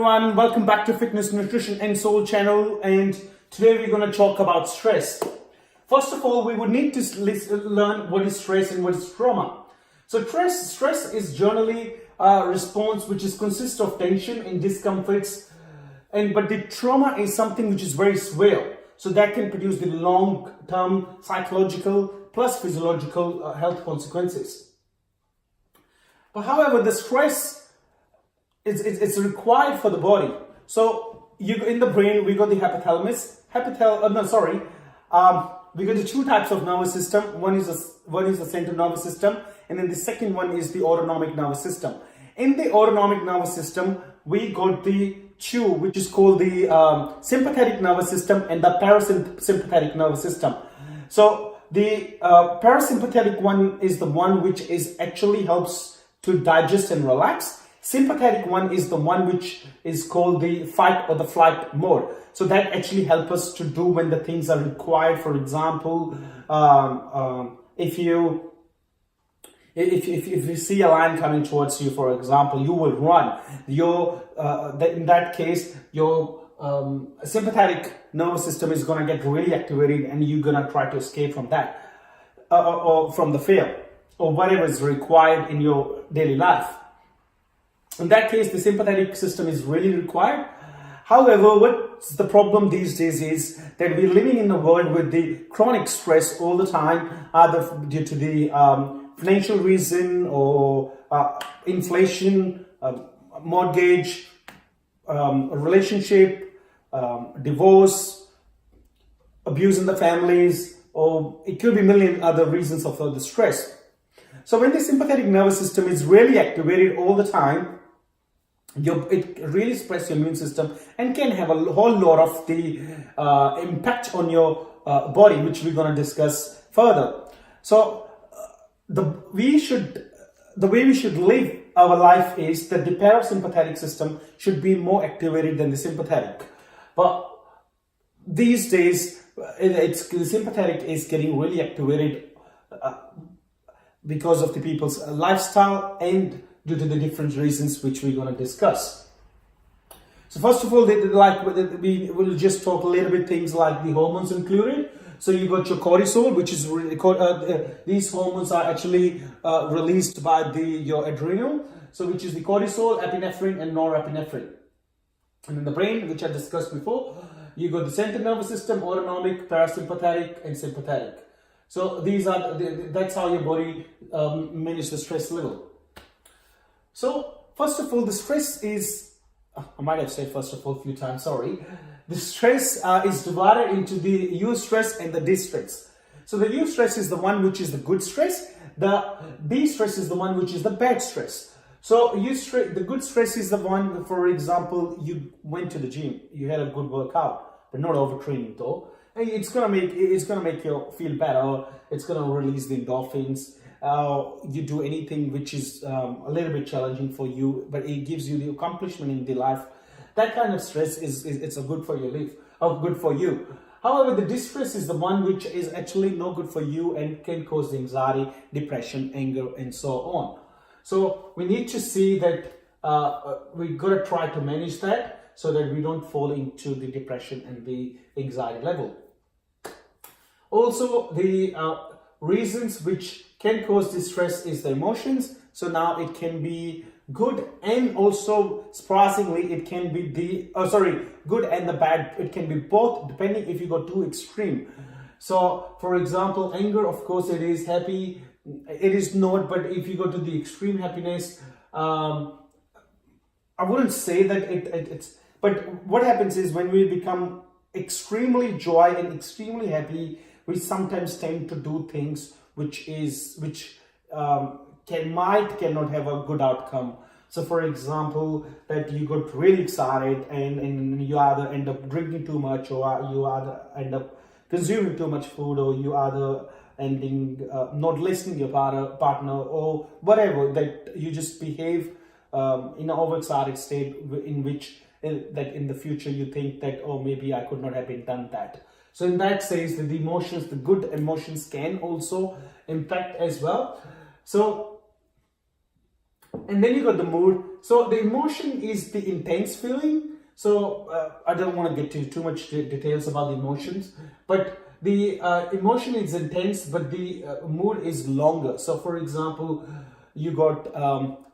everyone, welcome back to Fitness, Nutrition and Soul channel, and today we're going to talk about stress. First of all, we would need to learn what is stress and what is trauma. So stress is generally a response which consists of tension and discomforts, but the trauma is something which is very severe. So that can produce the long-term psychological plus physiological health consequences. But however, the stress it's required for the body. So in the brain we got the hypothalamus. We got the two types of nervous system. One is the central nervous system, and then the second one is the autonomic nervous system. In the autonomic nervous system, we got the two, which is called the sympathetic nervous system and the parasympathetic nervous system. So the parasympathetic one is the one which actually helps to digest and relax. Sympathetic one is the one which is called the fight or the flight mode. So that actually helps us to do when the things are required. For example, if you see a lion coming towards you, for example, you will run. In that case, your sympathetic nervous system is going to get really activated, and you're going to try to escape from that, or from the fear, or whatever is required in your daily life. In that case, the sympathetic system is really required. However, what's the problem these days is that we're living in a world with the chronic stress all the time, either due to the financial reason or inflation, mortgage, relationship, divorce, abuse in the families, or it could be a million other reasons of the stress. So when the sympathetic nervous system is really activated all the time, it really suppresses your immune system and can have a whole lot of the impact on your body, which we're going to discuss further. So the way we should live our life is that the parasympathetic system should be more activated than the sympathetic. But these days, the sympathetic is getting really activated because of the people's lifestyle and due to the different reasons which we're going to discuss. So first of all, we will just talk a little bit things like the hormones included. So you got your cortisol, which is these hormones are actually released by your adrenal. So which is the cortisol, epinephrine, and norepinephrine. And in the brain, which I discussed before, you got the central nervous system, autonomic, parasympathetic, and sympathetic. So that's how your body manages the stress level. So first of all, the stress is, I might have said first of all a few times, sorry. The stress is divided into the eustress and the distress. So the eustress is the one which is the good stress. The distress is the one which is the bad stress. So the good stress is the one, for example, you went to the gym, you had a good workout, but not overtraining though. It's gonna make you feel better. It's gonna release the endorphins. You do anything which is a little bit challenging for you, but it gives you the accomplishment in the life. That kind of stress it's a good for your life, or good for you. However, the distress is the one which is actually no good for you and can cause anxiety, depression, anger, and so on. So we need to see that we gotta try to manage that so that we don't fall into the depression and the anxiety level. Also, the reasons which can cause distress is the emotions. So now it can be good, and also surprisingly it can be good and the bad. It can be both, depending if you go too extreme. So for example, anger, of course it is happy, it is not, but if you go to the extreme happiness, I wouldn't say that it's, but what happens is when we become extremely joy and extremely happy, we sometimes tend to do things which cannot have a good outcome. So for example, that you got really excited and you either end up drinking too much, or you either end up consuming too much food, or you either ending not listening to your partner, or whatever, that you just behave in an overexcited state in which that in the future you think that, oh, maybe I could not have been done that. So in that sense, the emotions, the good emotions can also impact as well. So And then you got the mood. So the emotion is the intense feeling. So I don't want to get to too much details about the emotions, but the emotion is intense, but the mood is longer. So for example, you got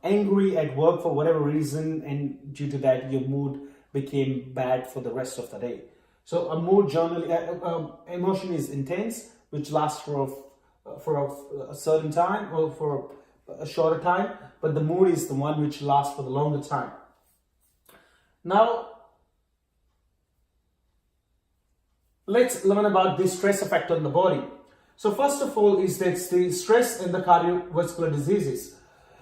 angry at work for whatever reason, and due to that your mood became bad for the rest of the day. So a mood generally, emotion is intense, which lasts for a certain time or for a shorter time, but the mood is the one which lasts for the longer time. Now, let's learn about the stress effect on the body. So first of all is that the stress and the cardiovascular diseases.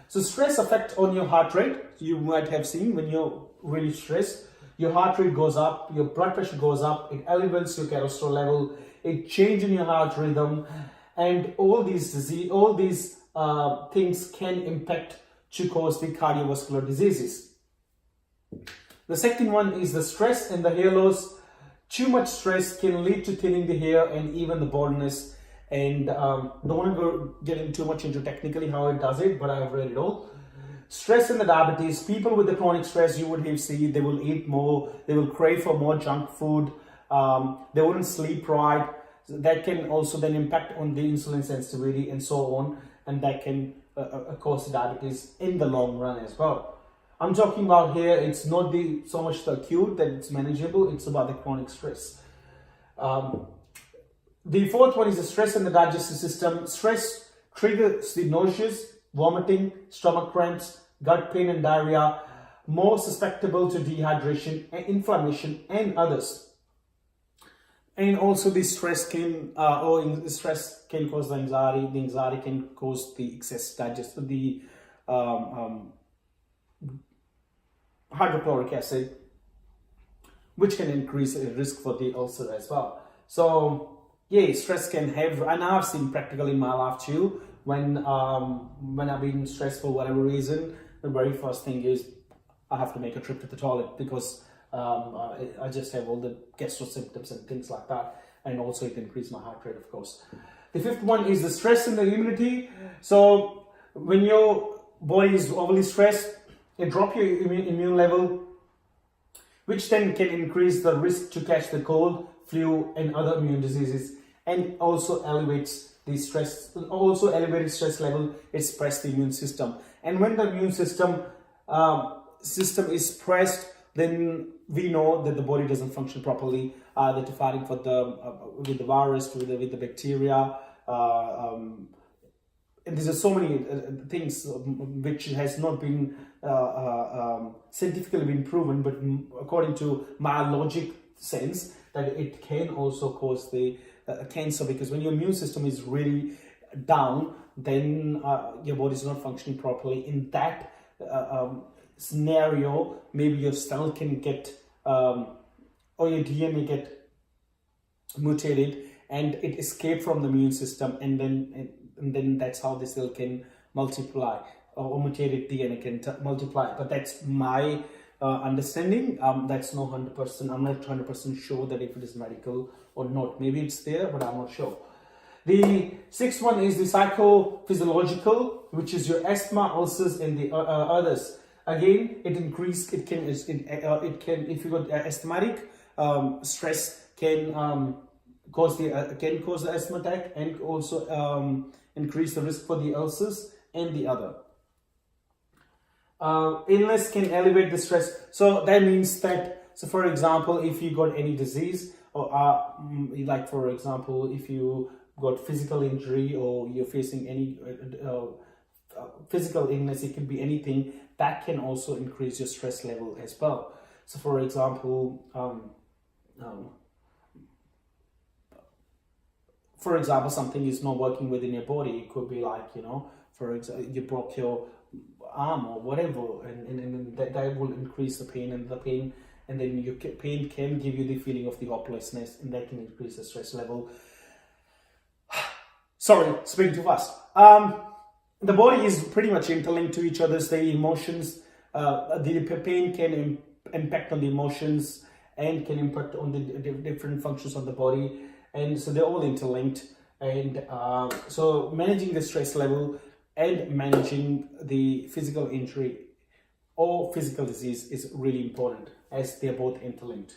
So stress effect on your heart rate. You might have seen when you're really stressed, your heart rate goes up, your blood pressure goes up, it elevates your cholesterol level, it changes in your heart rhythm, and all these things can impact to cause the cardiovascular diseases. The second one is the stress and the hair loss. Too much stress can lead to thinning the hair and even the baldness. And don't want to get too much into technically how it does it, but I have read it all. Stress and the diabetes. People with the chronic stress, you would have seen, they will eat more, they will crave for more junk food, they wouldn't sleep right. That can also then impact on the insulin sensitivity and so on, and that can cause diabetes in the long run as well. I'm talking about here, it's not so much the acute that it's manageable, it's about the chronic stress. The fourth one is the stress in the digestive system. Stress triggers the nausea, vomiting, stomach cramps, gut pain and diarrhea, more susceptible to dehydration, inflammation and others. And also the stress can cause the anxiety can cause the excess digestion, the hydrochloric acid, which can increase the risk for the ulcer as well. So yeah, stress can have, and I've seen practically in my life too, when I've been stressed for whatever reason, the very first thing is I have to make a trip to the toilet because I just have all the gastro symptoms and things like that, and also it increases my heart rate, of course. The fifth one is the stress in the immunity. So when your body is overly stressed, it drops your immune level, which then can increase the risk to catch the cold, flu and other immune diseases, and also elevates the stress, also elevated stress level, it suppresses the immune system. And when the immune system is suppressed, then we know that the body doesn't function properly, that you're fighting for with the virus, with the bacteria, and there's so many things which has not been scientifically been proven, but according to my logic sense, that it can also cause the cancer, because when your immune system is really down, then your body is not functioning properly. In that scenario, maybe your cell can get or your DNA get mutated and it escape from the immune system, and then that's how the cell can multiply, or mutated DNA can multiply. But that's my understanding. That's not 100%. I'm not 100% sure that if it is medical or not.Maybe it's there, but I'm not sure. The sixth one is the psychophysiological, which is your asthma, ulcers, and the others. Again, it can if you got asthmatic, stress can cause the asthma attack, and also increase the risk for the ulcers and the other. Illness can elevate the stress. So that means that, so for example, if you got any disease, or like for example, if you got physical injury or you're facing any physical illness, it could be anything, that can also increase your stress level as well. So for example, something is not working within your body. It could be like, for example, you broke your arm or whatever, and that will increase the pain, and then your pain can give you the feeling of the hopelessness, and that can increase the stress level. Sorry, speaking too fast. The body is pretty much interlinked to each other. The emotions, the pain can impact on the emotions and can impact on the different functions of the body, and so they're all interlinked. And so managing the stress level, and managing the physical injury or physical disease is really important, as they're both interlinked.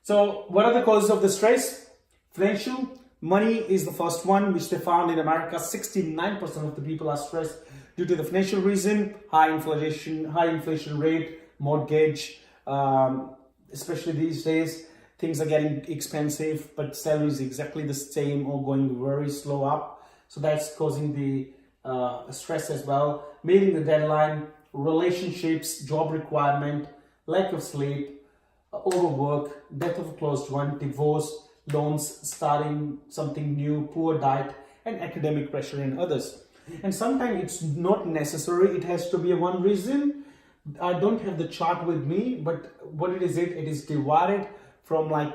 So what are the causes of the stress? Financial. Money is the first one, which they found in America. 69% of the people are stressed due to the financial reason, high inflation rate, mortgage, especially these days. Things are getting expensive, but salary is exactly the same or going very slow up. So that's causing the stress as well. Meeting the deadline, relationships, job requirement, lack of sleep, overwork, death of a close one, divorce, loans, starting something new, poor diet, and academic pressure in others. And sometimes it's not necessary, it has to be one reason. I don't have the chart with me, but what it is divided from, like,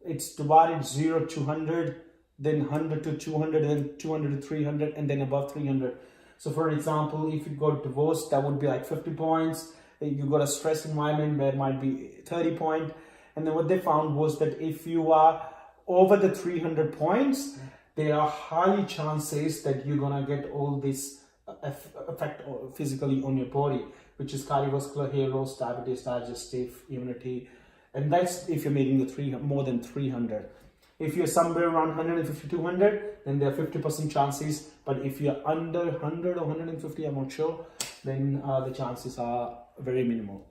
it's divided 0 to 100, then 100 to 200, then 200 to 300, and then above 300. So for example, if you got divorced, that would be like 50 points. You got a stress environment where it might be 30 points. And then what they found was that if you are over the 300 points, there are highly chances that you're gonna get all this effect physically on your body, which is cardiovascular, hair loss, diabetes, digestive, immunity, and that's if you're making the more than 300. If you're somewhere around 150, 200, then there are 50% chances. But if you're under 100 or 150, I'm not sure, then the chances are very minimal.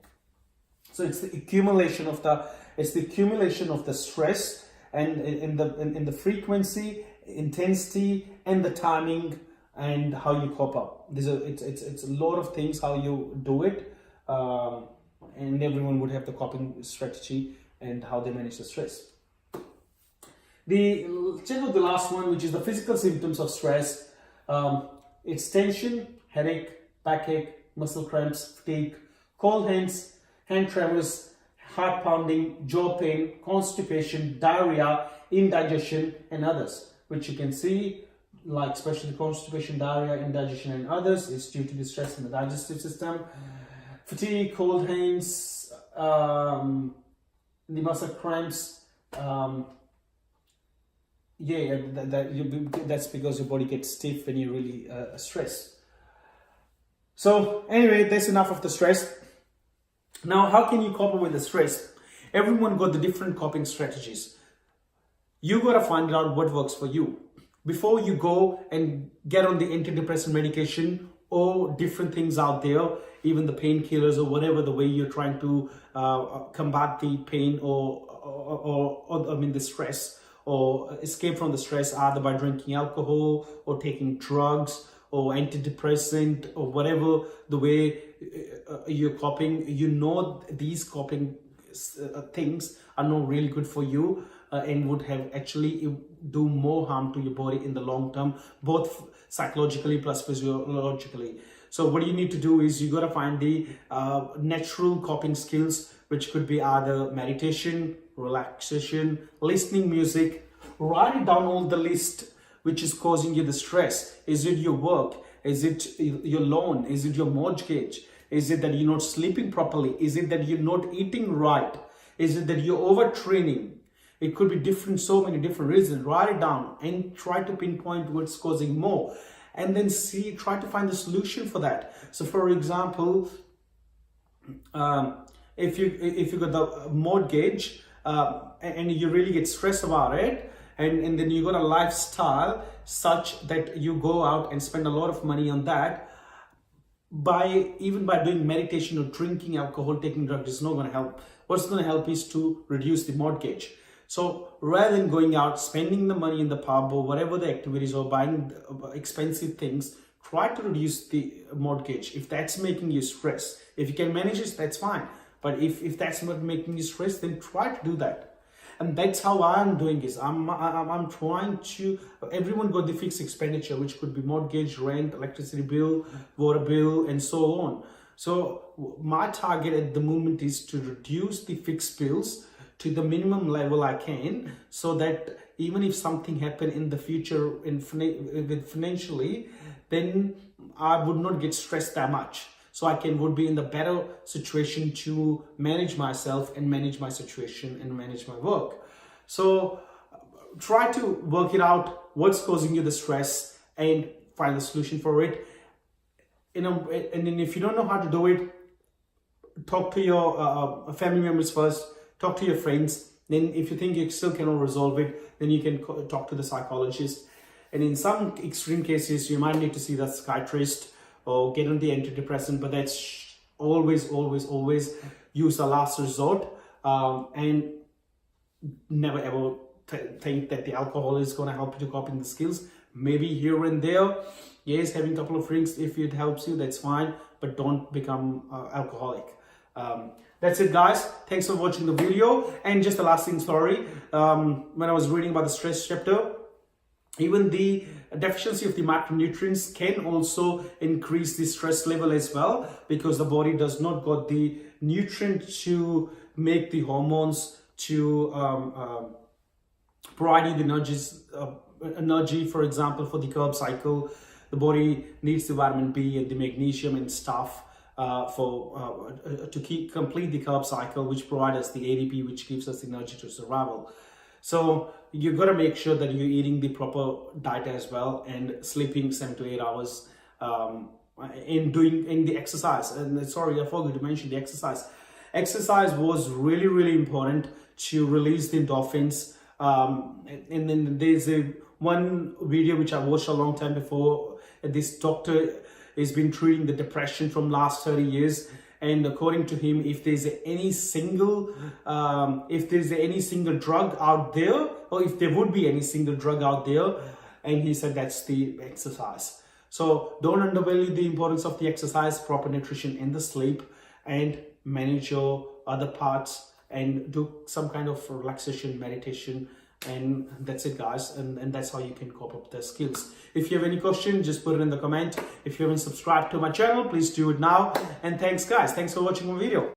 So it's the accumulation of the stress, and in the frequency, intensity, and the timing, and how you cope up. It's a lot of things how you do it, and everyone would have the coping strategy and how they manage the stress. Check out the last one, which is the physical symptoms of stress. It's tension, headache, backache, muscle cramps, fatigue, cold hands, hand tremors, heart pounding, jaw pain, constipation, diarrhea, indigestion, and others, which you can see, like especially constipation, diarrhea, indigestion, and others is due to the stress in the digestive system. Fatigue, cold hands, the muscle cramps, that's because your body gets stiff when you're really stressed. So anyway, that's enough of the stress. Now, how can you cope with the stress? Everyone got the different coping strategies. You got to find out what works for you before you go and get on the antidepressant medication or different things out there, even the painkillers or whatever, the way you're trying to combat the pain or the stress, or escape from the stress, either by drinking alcohol or taking drugs or antidepressant or whatever, the way you're coping. You know these coping things are not really good for you and would have actually do more harm to your body in the long term, both psychologically plus physiologically. So what you need to do is you got to find the natural coping skills, which could be either meditation, relaxation, listening music. Write down all the list which is causing you the stress. Is it your work? Is it your loan? Is it your mortgage? Is it that you're not sleeping properly? Is it that you're not eating right? Is it that you're overtraining? It could be so many different reasons. Write it down and try to pinpoint what's causing more, and then try to find the solution for that. So for example, if you got the mortgage and you really get stressed about it, and then you got a lifestyle such that you go out and spend a lot of money on that, even by doing meditation or drinking alcohol, taking drugs, is not going to help. What's going to help is to reduce the mortgage. So rather than going out, spending the money in the pub or whatever the activities, or buying expensive things, try to reduce the mortgage. If that's making you stress, if you can manage it, that's fine. But if that's not making you stress, then try to do that. And that's how I'm doing this. I'm trying to, everyone got the fixed expenditure, which could be mortgage, rent, electricity bill, water bill, and so on. So my target at the moment is to reduce the fixed bills to the minimum level I can, so that even if something happened in the future financially, then I would not get stressed that much. So I would be in the better situation to manage myself and manage my situation and manage my work. So try to work it out, what's causing you the stress, and find a solution for it. And then if you don't know how to do it, talk to your family members first, talk to your friends. Then if you think you still cannot resolve it, then you can talk to the psychologist. And in some extreme cases, you might need to see the psychiatrist or get on the antidepressant, but that's always use a last resort, and never ever think that the alcohol is going to help you to cope in the skills. Maybe here and there, yes, having a couple of drinks, if it helps you, that's fine, but don't become alcoholic. That's it, guys. Thanks for watching the video. And just the last thing, sorry, when I was reading about the stress chapter, even the deficiency of the macronutrients can also increase the stress level as well, because the body does not got the nutrient to make the hormones to provide you the energy. For example, for the carb cycle, the body needs the vitamin B and the magnesium and stuff to complete the carb cycle, which provides us the ADP, which gives us energy to survival. So you've got to make sure that you're eating the proper diet as well, and sleeping 7 to 8 hours, and doing the exercise. And sorry, I forgot to mention the exercise. Exercise was really important to release the endorphins. And then there's one video which I watched a long time before. This doctor has been treating the depression from last 30 years. And according to him, if there's any single drug out there, or if there would be any single drug out there, and he said that's the exercise. So don't undervalue the importance of the exercise, proper nutrition, and the sleep, and manage your other parts and do some kind of relaxation, meditation. And that's it, guys, and that's how you can cope up with the skills. If you have any question, just put it in the comment. If you haven't subscribed to my channel, please do it now. And thanks, guys. Thanks for watching my video.